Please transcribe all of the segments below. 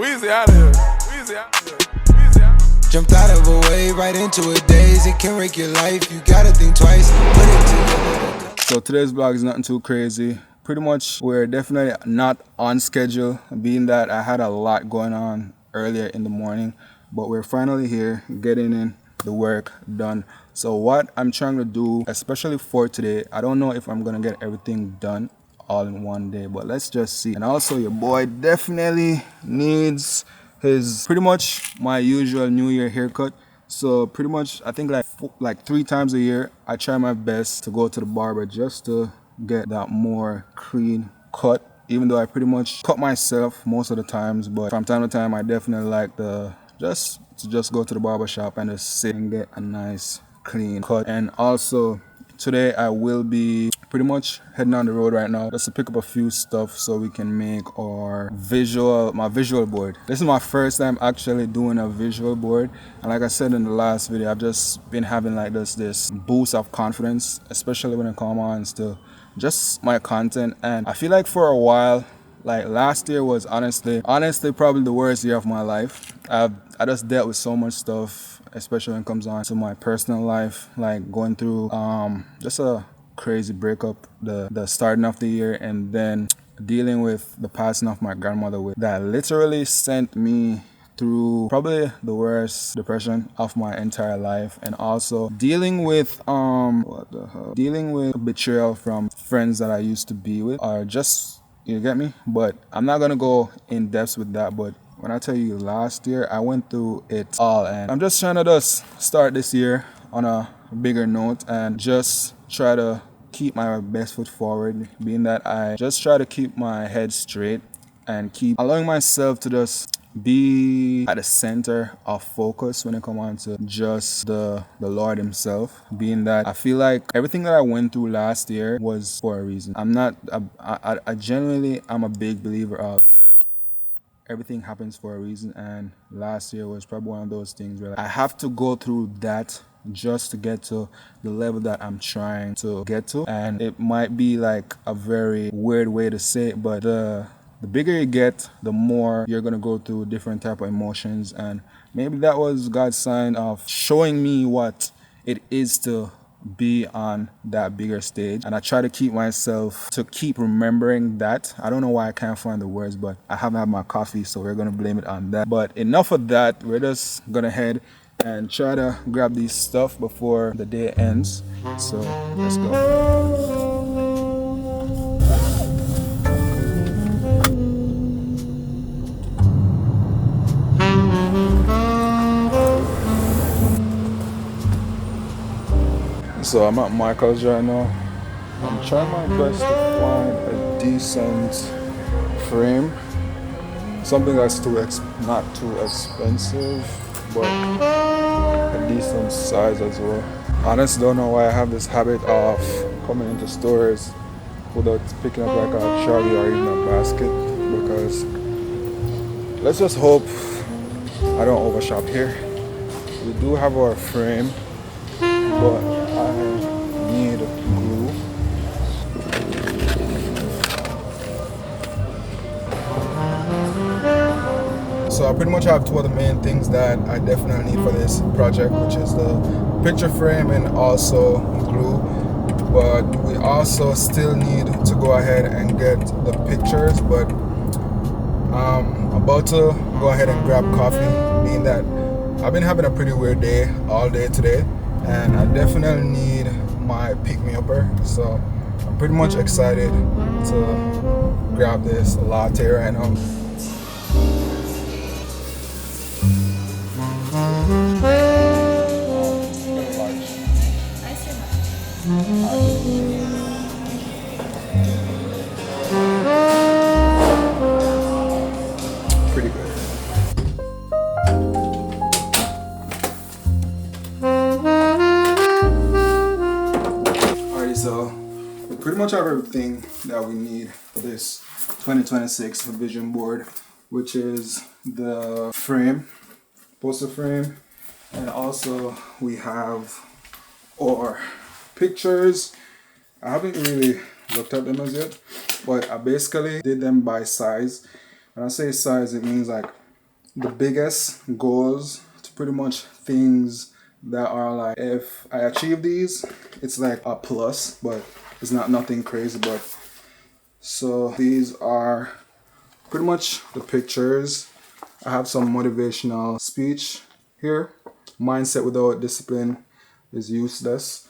Weezy out of here. Weezy out of here. Weezy out of here. Jumped out of a wave right into a daze. It can wreck your life. You gotta think twice. Put it together. So today's vlog is nothing too crazy. Pretty much we're definitely not on schedule, being that I had a lot going on earlier in the morning, but we're finally here getting in the work done. So what I'm trying to do, especially for today, I don't know if I'm gonna get everything done all in one day, but let's just see. And also your boy definitely needs his pretty much my usual New Year haircut. So pretty much I think like 3 times a year I try my best to go to the barber just to get that more clean cut, even though I pretty much cut myself most of the times, but from time to time I definitely like to just go to the barber shop and just sit and get a nice clean cut. And also today I will be pretty much heading on the road right now just to pick up a few stuff so we can make our my visual board. This is my first time actually doing a visual board, and like I said in the last video, I've just been having like this boost of confidence, especially when it comes to just my content. And I feel like for a while, like last year was honestly probably the worst year of my life. I just dealt with so much stuff, especially when it comes on to my personal life, like going through just a crazy breakup the starting of the year, and then dealing with the passing of my grandmother, that literally sent me through probably the worst depression of my entire life. And also dealing with betrayal from friends that I used to be with, or just, you get me? But I'm not gonna go in depth with that. But when I tell you last year, I went through it all, and I'm just trying to just start this year on a bigger note and just try to keep my best foot forward, being that I just try to keep my head straight and keep allowing myself to just be at the center of focus when it comes on to just the Lord himself, being that I feel like everything that I went through last year was for a reason. I genuinely am a big believer of everything happens for a reason, and last year was probably one of those things where I have to go through that just to get to the level that I'm trying to get to. And it might be like a very weird way to say it, but the bigger you get, the more you're gonna go through different type of emotions, and maybe that was God's sign of showing me what it is to be on that bigger stage. And I try to keep myself to keep remembering that. I don't know why I can't find the words, but I haven't had my coffee, so we're gonna blame it on that. But enough of that, we're just gonna head and try to grab these stuff before the day ends. So let's go. So I'm at Michael's right now. I'm trying my best to find a decent frame, something that's not too expensive, but a decent size as well. Honestly, don't know why I have this habit of coming into stores without picking up like a trolley or even a basket, because let's just hope I don't overshop here. We do have our frame, but I need glue. So I pretty much have 2 of the main things that I definitely need for this project, which is the picture frame and also glue. But we also still need to go ahead and get the pictures, but I'm about to go ahead and grab coffee, being that I've been having a pretty weird day all day today, and I definitely need my pick-me-upper. So I'm pretty much excited to grab this latte right now. Pretty good. Alrighty, so we pretty much have everything that we need for this 2026 vision board, which is the frame, poster frame, and also we have our pictures. I haven't really looked at them as yet, but I basically did them by size. When I say size, it means like the biggest goals to pretty much things that are like, if I achieve these, it's like a plus, but it's not nothing crazy. But so these are pretty much the pictures. I have some motivational speech here. Mindset without discipline is useless.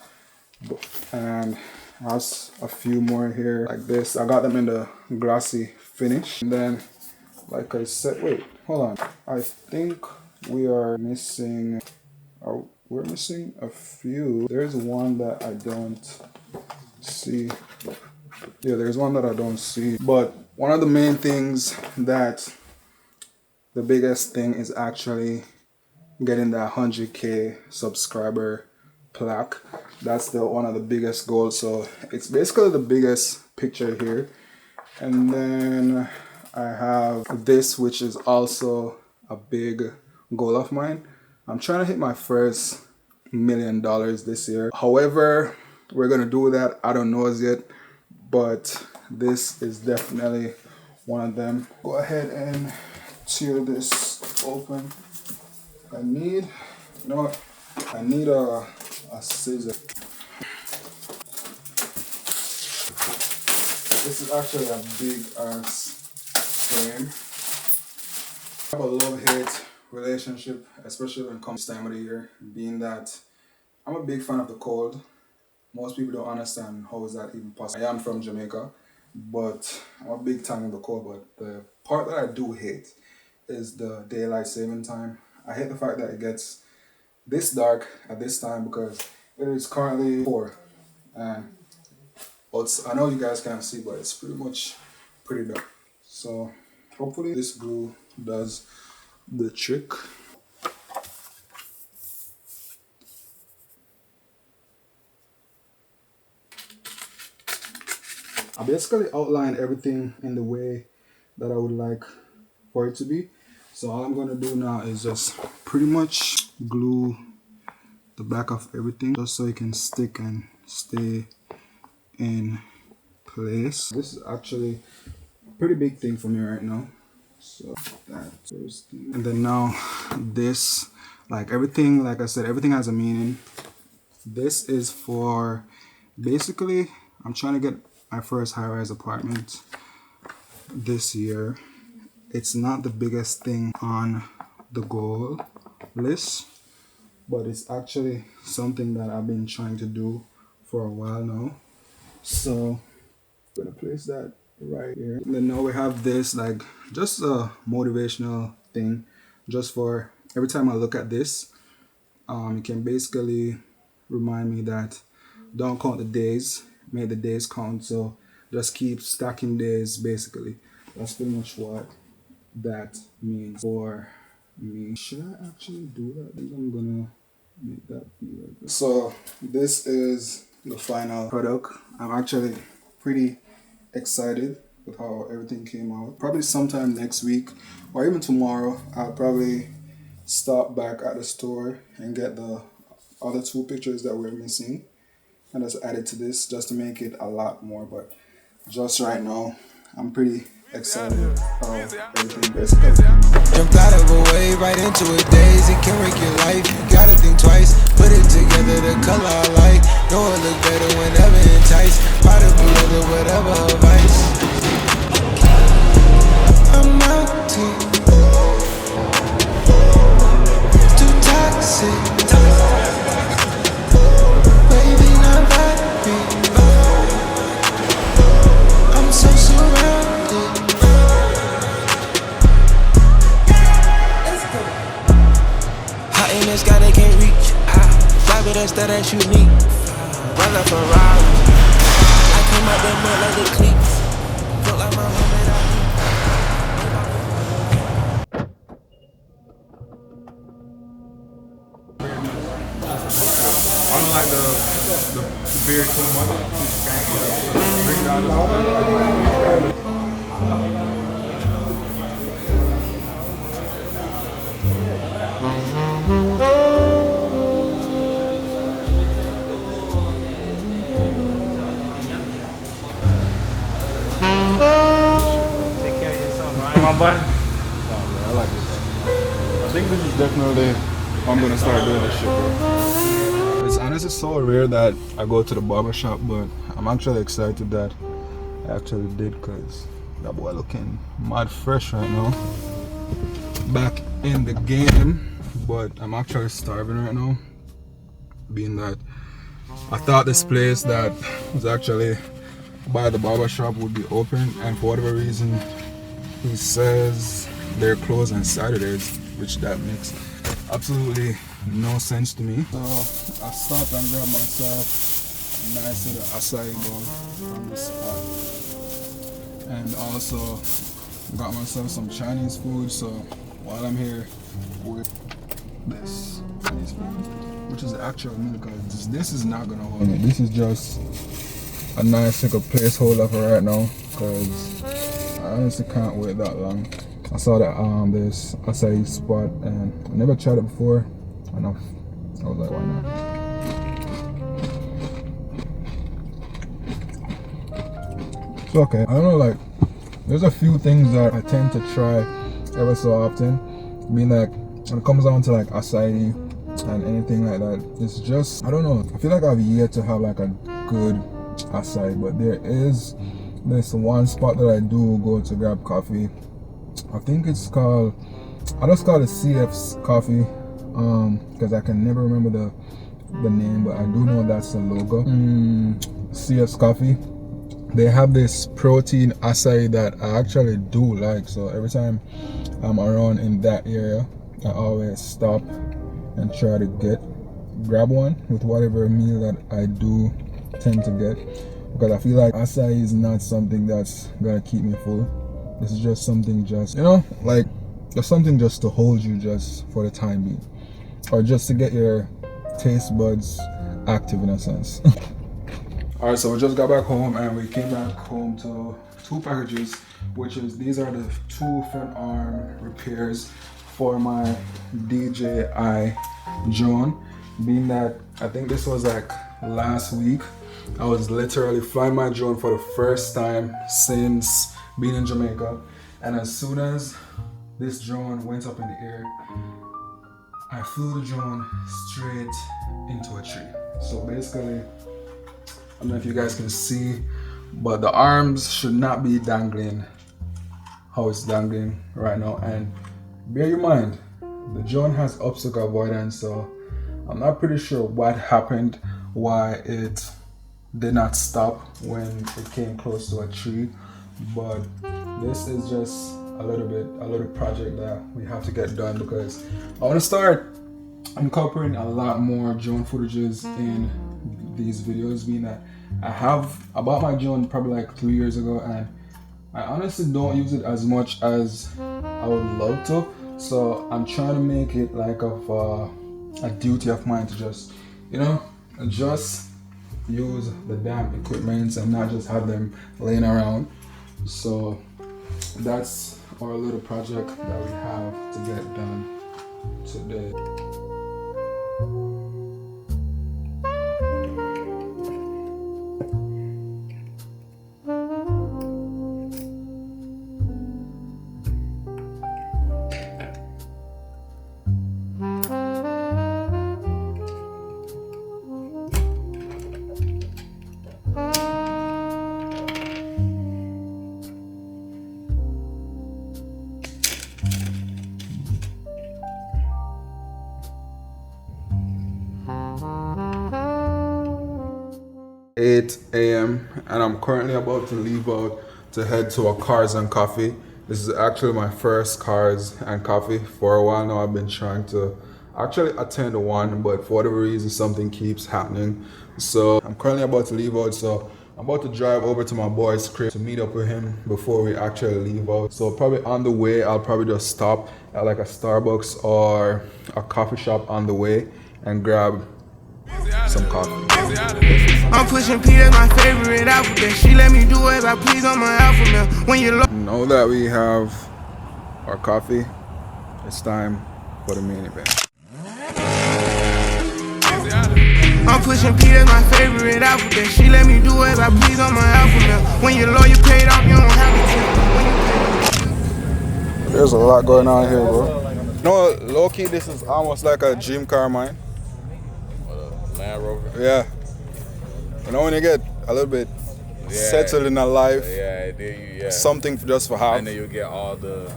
And I have a few more here like this. I got them in the glossy finish. And then, like I said, wait, hold on. I think we are missing, we're missing a few. There's one that I don't see. Yeah, there's one that I don't see. But one of the main things that the biggest thing is actually getting that 100K subscriber plaque. That's one of the biggest goals. So it's basically the biggest picture here. And then I have this, which is also a big goal of mine. I'm trying to hit my first $1 million this year. However, we're gonna do that. I don't know as yet, but this is definitely one of them. Go ahead and tear this open. I need, you know what? I need a scissor. This is actually a big ass frame. I have a love-hate relationship, especially when it comes to this time of the year, being that I'm a big fan of the cold. Most people don't understand how is that even possible. I am from Jamaica, but I'm a big fan of the cold. But the part that I do hate is the daylight saving time. I hate the fact that it gets this dark at this time because it is currently 4. And I know you guys can't see, but it's pretty dark. So hopefully this glue does the trick. I basically outlined everything in the way that I would like for it to be. So all I'm going to do now is just pretty much glue the back of everything just so it can stick and stay in place. This is actually a pretty big thing for me right now. So that's first thing. And then now this, like everything, like I said, everything has a meaning. This is for, basically, I'm trying to get my first high-rise apartment this year. It's not the biggest thing on the goal list, but it's actually something that I've been trying to do for a while now. So I'm gonna place that right here. And then now we have this, like, just a motivational thing, just for every time I look at this, it can basically remind me that don't count the days, make the days count. So just keep stacking days, basically. That's pretty much what that means for me. Should I actually do that? I think I'm gonna make that be like this. So this is the final product. I'm actually pretty excited with how everything came out. Probably sometime next week or even tomorrow, I'll probably stop back at the store and get the other 2 pictures that we're missing and just add it to this just to make it a lot more. But just right now, I'm pretty excited how everything basically came out. Jumped out of a wave right into a daze. It can wreck your life. You gotta think twice. Put it together, the color I like. Know it look better whenever enticed. Proud of below whatever advice. I'm out too toxic. Baby, not that big. I'm so surrounded. Hot in the sky they can't reach. Fly with us that's unique. Run up Ferrari. I came out that mud like the cleats. Felt like my homemade out. I don't like the beer too much. Take care of yourself, right? My boy. I like it. think this is definitely how I'm gonna start doing this shit, bro. It's honestly so rare that I go to the barber shop, but I'm actually excited that I actually did, because that boy looking mad fresh right now. Back in the game, but I'm actually starving right now, being that I thought this place that was actually by the barber shop would be open, and for whatever reason he says they're closed on Saturdays, which that makes absolutely no sense to me. So I stopped and grabbed myself a nice little acai bowl from this spot, and also got myself some Chinese food. So while I'm here with this Chinese food, which is the actual meal, because this is not gonna hold me. This is just a nice little placeholder for right now, because I honestly can't wait that long. I saw that this acai spot and I never tried it before, and I was like, why not? It's okay. I don't know, like, there's a few things that I tend to try ever so often. Being like, when it comes down to like acai and anything like that, it's just, I don't know, I feel like I've yet to have like a good acai, but there is this one spot that I do go to grab coffee. I think it's called, I just call it CF's Coffee, because I can never remember the name, but I do know that's the logo. CF's Coffee. They have this protein acai that I actually do like, so every time I'm around in that area, I always stop and try to grab one with whatever meal that I do tend to get, because I feel like acai is not something that's gonna keep me full. This is just something, just, you know, like just something just to hold you just for the time being, or just to get your taste buds active in a sense. All right, so we just got back home, and we came back home to 2 packages, which is, these are the 2 front arm repairs for my DJI drone. Being that I think this was like last week, I was literally flying my drone for the first time since being in Jamaica, and as soon as this drone went up in the air, I flew the drone straight into a tree. So basically, I don't know if you guys can see, but the arms should not be dangling how it's dangling right now. And bear in mind, the drone has obstacle avoidance, so I'm not pretty sure what happened, why it did not stop when it came close to a tree. But this is just a little project that we have to get done, because I want to start incorporating a lot more drone footages in these videos, being that I bought my drone probably like 3 years ago, and I honestly don't use it as much as I would love to. So I'm trying to make it like a duty of mine to just, you know, just use the damn equipment and not just have them laying around. So that's our little project that we have to get done today. $8 a.m. and I'm currently about to leave out to head to a Cars and Coffee. This is actually my first Cars and Coffee. For a while now I've been trying to actually attend one, but for whatever reason something keeps happening. So I'm currently about to leave out, so I'm about to drive over to my boy's crib to meet up with him before we actually leave out. So probably on the way I'll probably just stop at like a Starbucks or a coffee shop on the way and grab some coffee. I'm pushing P, that's my favorite alphabet. She let me do as I please on my alphabet. When you know that we have our coffee, it's time for the main event. I'm pushing P, that's my favorite alphabet. She let me do as I please on my alphabet. When you're low, you paid off, you don't have to. There's a lot going on here, bro. No, low key, this is almost like a dream car of mine. Land Rover. Yeah. You know when you get a little bit settled in a life, Yeah, there you something just for have. And then you get all the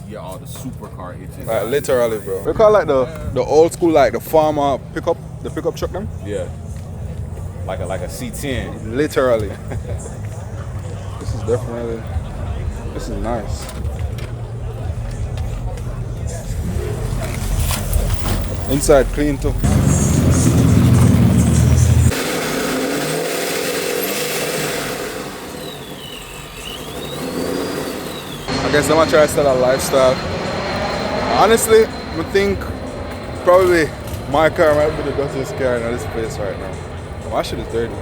supercar itches. Like literally, bro. We call like the old school, like the farmer pickup, the pickup truck them. Yeah. Like a C10. Literally. This is definitely. This is nice. Inside clean too. I guess I'm gonna try to start a lifestyle. Honestly, I think probably my car might be the dirtiest car in this place right now. My shit is dirty.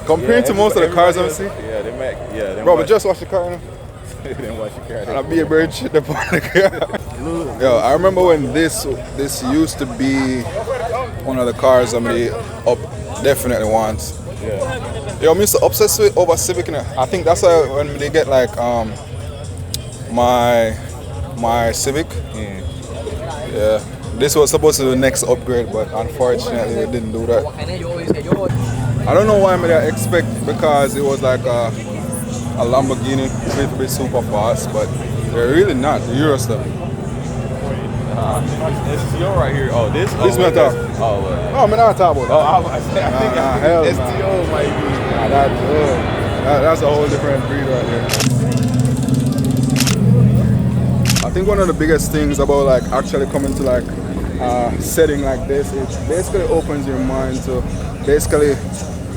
Comparing to most of the cars I'm seeing. Yeah, they make. Yeah, they Bro, but just wash the car, you know? They didn't wash your car. And I'll be a bird shit up on the car. Yo, I remember when this used to be one of the cars somebody up definitely wants. Yeah. Yo, I'm used to obsess with over Civic. I think that's why when they get like my Civic. Yeah. This was supposed to be the next upgrade, but unfortunately they didn't do that. I don't know why I expect, because it was like a Lamborghini going to be super fast, but they're really not. The Euro stuff. STO right here. Oh, this. This one top. Oh, I'm not talking about. I think hell nah. STO might be. That's a whole different breed right there. I think one of the biggest things about like actually coming to like setting like this, it basically opens your mind to basically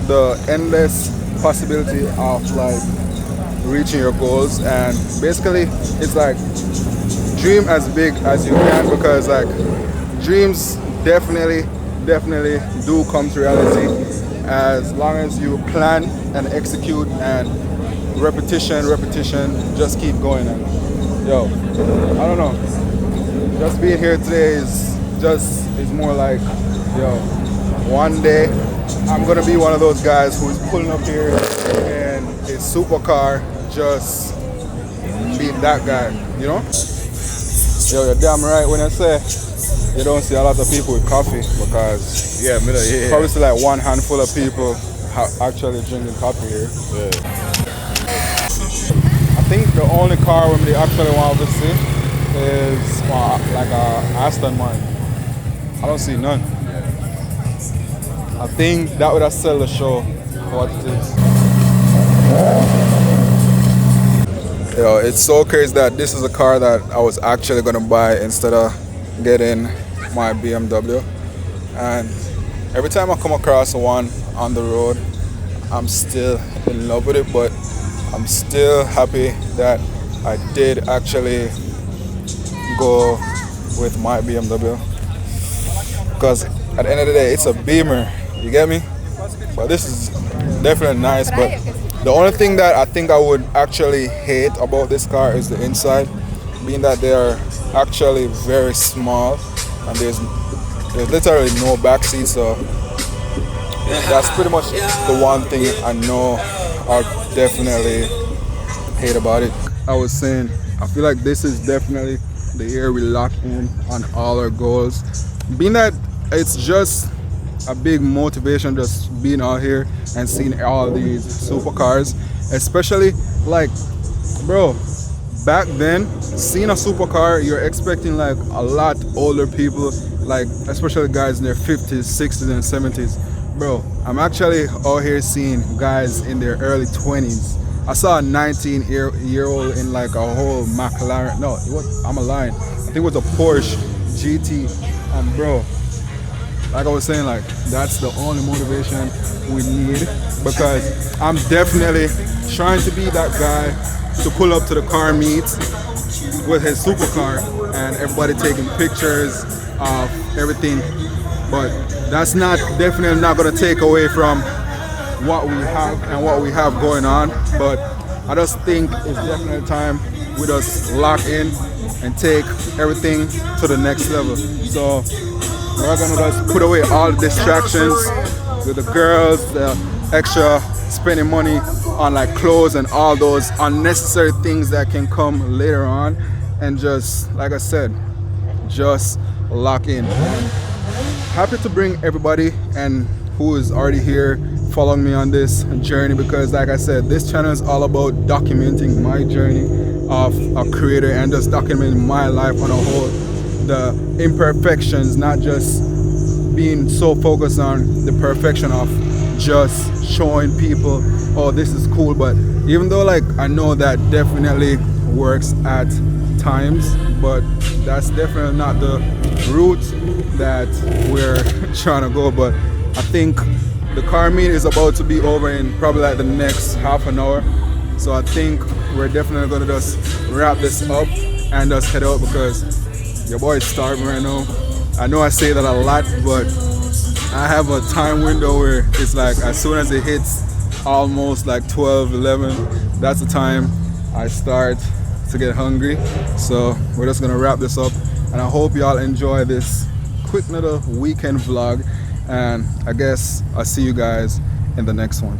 the endless possibility of like reaching your goals, and basically it's like dream as big as you can, because like dreams definitely do come to reality as long as you plan and execute, and repetition, just keep going. And yo, I don't know, just being here today is more like, yo, one day I'm gonna be one of those guys who's pulling up here in his supercar, just be that guy, you know? Yo, you're damn right when I say you don't see a lot of people with coffee, because probably see like one handful of people actually drinking coffee here. Yeah. I think the only car when they actually want to see is like a Aston Martin. I don't see none. I think that would have sell the show what it is. Yo, it's so crazy that this is a car that I was actually gonna buy instead of getting my BMW. And every time I come across one on the road, I'm still in love with it, but I'm still happy that I did actually go with my BMW. Because at the end of the day, it's a Beamer, you get me? But this is definitely nice, but the only thing that I think I would actually hate about this car is the inside, being that they are actually very small, and there's literally no back seat, so that's pretty much the one thing I know I definitely hate about it. I was saying, I feel like this is definitely the year we lock in on all our goals, being that it's just a big motivation just being out here and seeing all these supercars, especially like, bro, back then seeing a supercar, you're expecting like a lot older people, like especially guys in their 50s, 60s and 70s. Bro, I'm actually out here seeing guys in their early 20s. I saw a 19-year-old in like a whole McLaren. No, I'm a lying. I think it was a Porsche GT. And bro, like I was saying, like that's the only motivation we need, because I'm definitely trying to be that guy to pull up to the car meets with his supercar and everybody taking pictures of everything. But that's definitely not gonna take away from what we have and what we have going on. But I just think it's definitely time we just lock in and take everything to the next level. So we're gonna just put away all the distractions with the girls, the extra spending money on like clothes and all those unnecessary things that can come later on, and just, like I said, just lock in. Happy to bring everybody and who is already here following me on this journey, because like I said, this channel is all about documenting my journey of a creator and just documenting my life on a whole, the imperfections, not just being so focused on the perfection of just showing people, oh, this is cool. But even though like I know that definitely works at times, but that's definitely not the route that we're trying to go. But I think the car meet is about to be over in probably like the next half an hour, so I think we're definitely gonna just wrap this up and just head out, because your boy is starving right now. I know I say that a lot, but I have a time window where it's like as soon as it hits almost like 12, 11, that's the time I start to get hungry. So we're just gonna wrap this up, and I hope y'all enjoy this quick little weekend vlog, and I guess I'll see you guys in the next one.